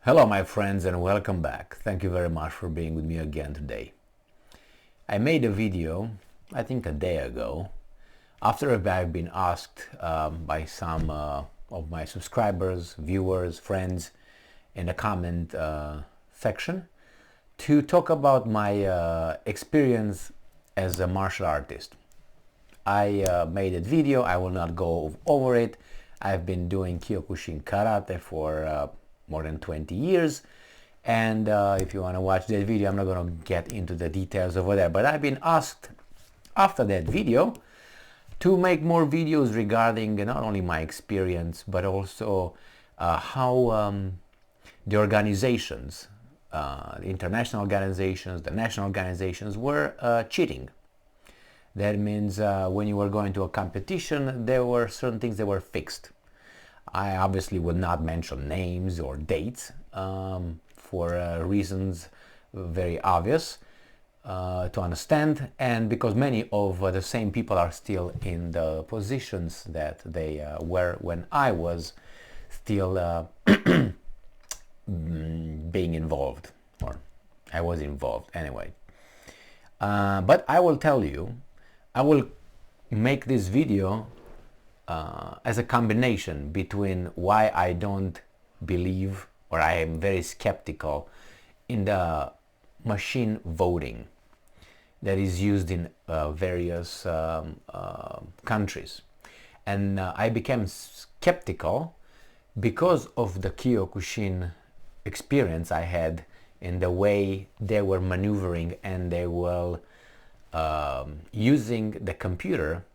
Hello my friends and welcome back. Thank you very much for being with me again today. I made a video, I think a day ago, after I've been asked by some of my subscribers, viewers, friends in the comment section to talk about my experience as a martial artist. I made a video, I will not go over it. I've been doing Kyokushin Karate for more than 20 years, and if you want to watch that video, I'm not going to get into the details over there, but I've been asked after that video to make more videos regarding not only my experience but also how the organizations, the international organizations, the national organizations were cheating. That means when you were going to a competition, there were certain things that were fixed. I obviously will not mention names or dates for reasons very obvious to understand, and because many of the same people are still in the positions that they were when I was still being involved, or I was involved anyway. But I will tell you, I will make this video as a combination between why I don't believe, or I am very skeptical in the machine voting that is used in various countries. And I became skeptical because of the Kyokushin experience I had in the way they were maneuvering, and they were using the computer,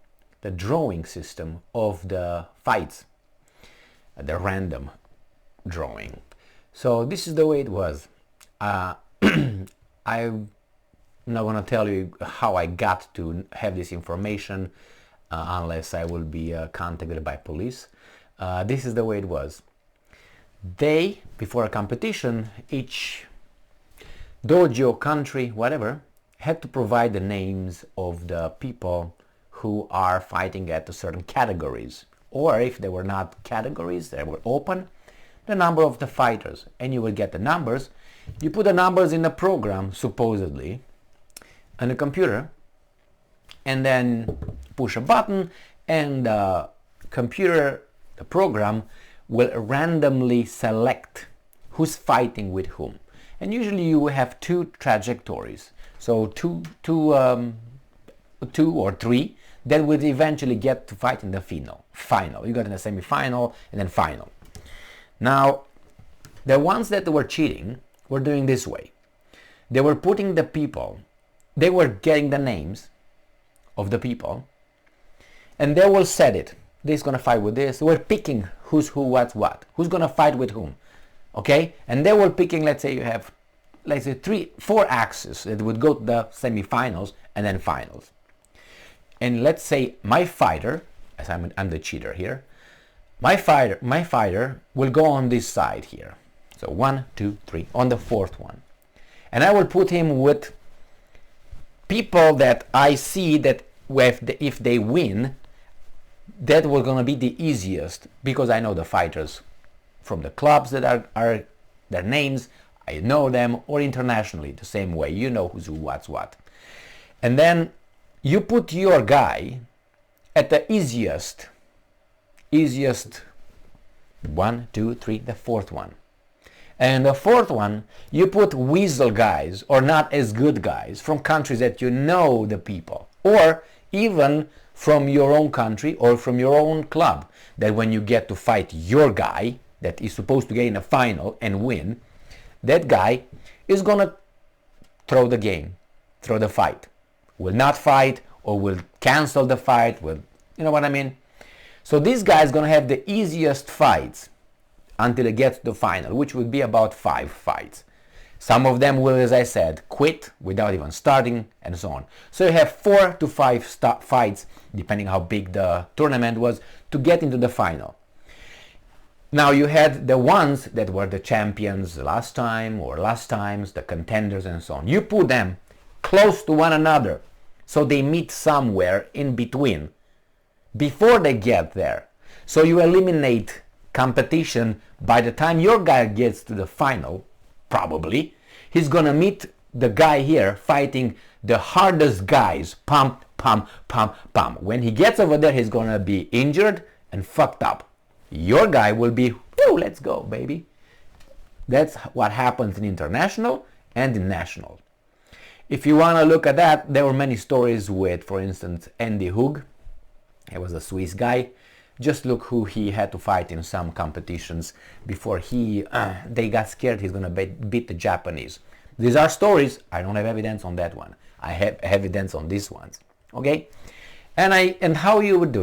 the drawing system of the fights, the random drawing. So this is the way it was. I'm not going to tell you how I got to have this information unless I will be contacted by police. This is the way it was. They, before a competition, each dojo, country, whatever, had to provide the names of the people who are fighting at certain categories, or if they were not categories, they were open, the number of the fighters, and you will get the numbers. You put the numbers in the program, supposedly, on the computer, and then push a button, and the computer, the program, will randomly select who's fighting with whom. And usually you have two trajectories, so two or three that would eventually get to fight in the final. You got in the semi-final and then final. Now, the ones that were cheating were doing this way. They were putting the people, they were getting the names of the people, and they will set it. This is going to fight with this. They were picking who's who, what's what. Who's going to fight with whom. Okay? And they were picking, let's say you have, let's say 4 axes that would go to the semi-finals and then finals. And let's say my fighter, as I'm the cheater here, my fighter will go on this side here. So 1, 2, 3, on the 4th one. And I will put him with people that I see that if they win, that was going to be the easiest, because I know the fighters from the clubs that are their names, I know them, or internationally the same way, you know who's who, what's what. And then you put your guy at the easiest 1, 2, 3, the 4th one. And the 4th one, you put weasel guys, or not as good guys, from countries that you know the people, or even from your own country or from your own club, that when you get to fight your guy that is supposed to get in a final and win, that guy is gonna throw the game, throw the fight, will not fight, or will cancel the fight, will, you know what I mean? So this guy is gonna have the easiest fights until it gets to the final, which would be about 5 fights. Some of them will, as I said, quit without even starting, and so on. So you have 4 to 5 fights, depending how big the tournament was, to get into the final. Now you had the ones that were the champions last time, or last times, the contenders and so on. You put them close to one another, so they meet somewhere in between, before they get there. So you eliminate competition, by the time your guy gets to the final, probably, he's gonna meet the guy here fighting the hardest guys, pump, pump, pump, pump. When he gets over there, he's gonna be injured and fucked up. Your guy will be, woo, let's go, baby. That's what happens in international and in national. If you want to look at that, there were many stories with, for instance, Andy Hug. He was a Swiss guy. Just look who he had to fight in some competitions before they got scared he's going to beat the Japanese. These are stories. I don't have evidence on that one. I have evidence on these ones. Okay? And how you would do?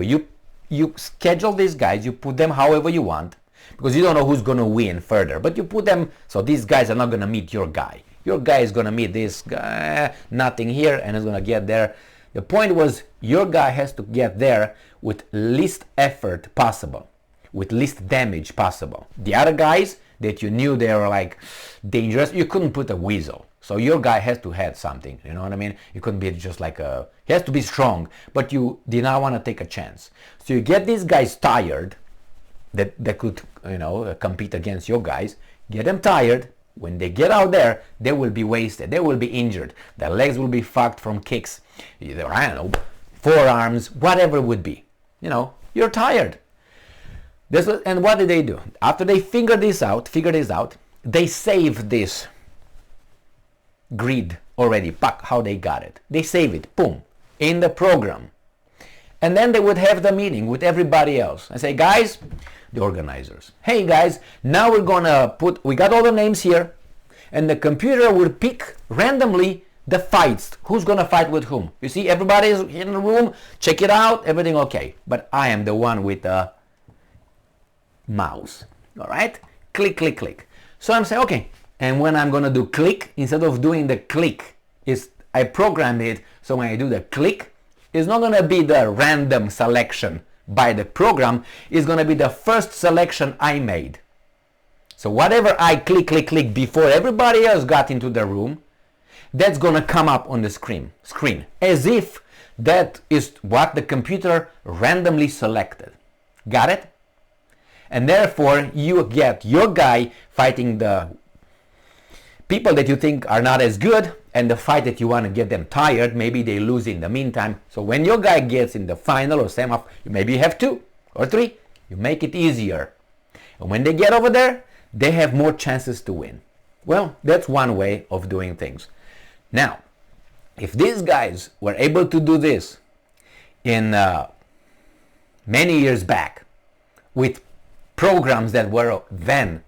You schedule these guys, you put them however you want, because you don't know who's going to win further. But you put them, so these guys are not going to meet your guy. Your guy is going to meet this guy, nothing here, and is going to get there. The point was, your guy has to get there with least effort possible, with least damage possible. The other guys that you knew they were like dangerous, you couldn't put a weasel. So your guy has to have something, you know what I mean? You couldn't be just like he has to be strong, but you did not want to take a chance. So you get these guys tired that could, compete against your guys, get them tired. When they get out there, they will be wasted. They will be injured. Their legs will be fucked from kicks. Either, I don't know, forearms, whatever it would be. You're tired. And what did they do? After they figure this out, they save this grid already. How they got it. They save it, boom, in the program. And then they would have the meeting with everybody else and say, guys, the organizers, hey guys, now we got all the names here, and the computer will pick randomly the fights. Who's gonna fight with whom? You see, everybody is in the room, check it out, everything okay. But I am the one with the mouse, all right? Click, click, click. So I'm saying, okay, and when I'm gonna do click, instead of doing the click, I programmed it so when I do the click, it's not gonna be the random selection by the program, is going to be the first selection I made. So whatever I click before everybody else got into the room, that's going to come up on the screen as if that is what the computer randomly selected. Got it? And therefore you get your guy fighting the people that you think are not as good, and the fight that you want to get them tired, maybe they lose in the meantime. So when your guy gets in the final or semi, maybe you have 2 or 3, you make it easier. And when they get over there, they have more chances to win. Well, that's one way of doing things. Now, if these guys were able to do this in many years back with programs that were then,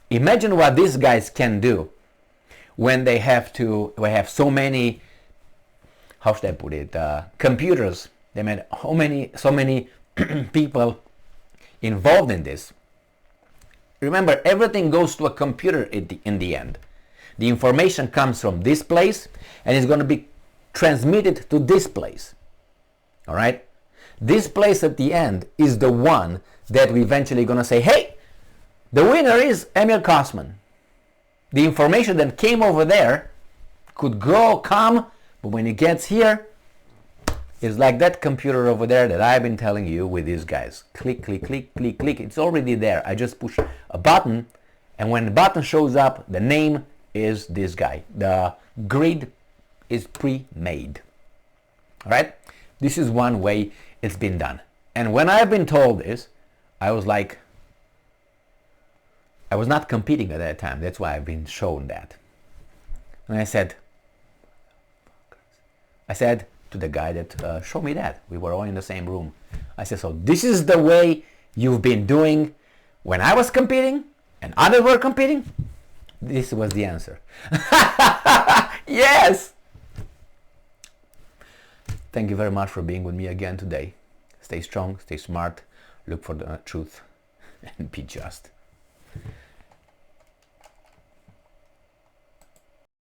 imagine what these guys can do when they have so many, how should I put it, computers. They made so many people involved in this. Remember, everything goes to a computer in the end. The information comes from this place and is going to be transmitted to this place. All right? This place at the end is the one that we're eventually going to say, hey, the winner is Emil Kosman. The information that came over there could come, but when it gets here, it's like that computer over there that I've been telling you with these guys. Click, click, click, click, click. It's already there. I just push a button, and when the button shows up, the name is this guy. The grid is pre-made. All right? This is one way it's been done. And when I've been told this, I was like, I was not competing at that time. That's why I've been shown that. And I said to the guy that showed me that, we were all in the same room. I said, so this is the way you've been doing when I was competing and others were competing? This was the answer. Yes! Thank you very much for being with me again today. Stay strong, stay smart, look for the truth, and be just.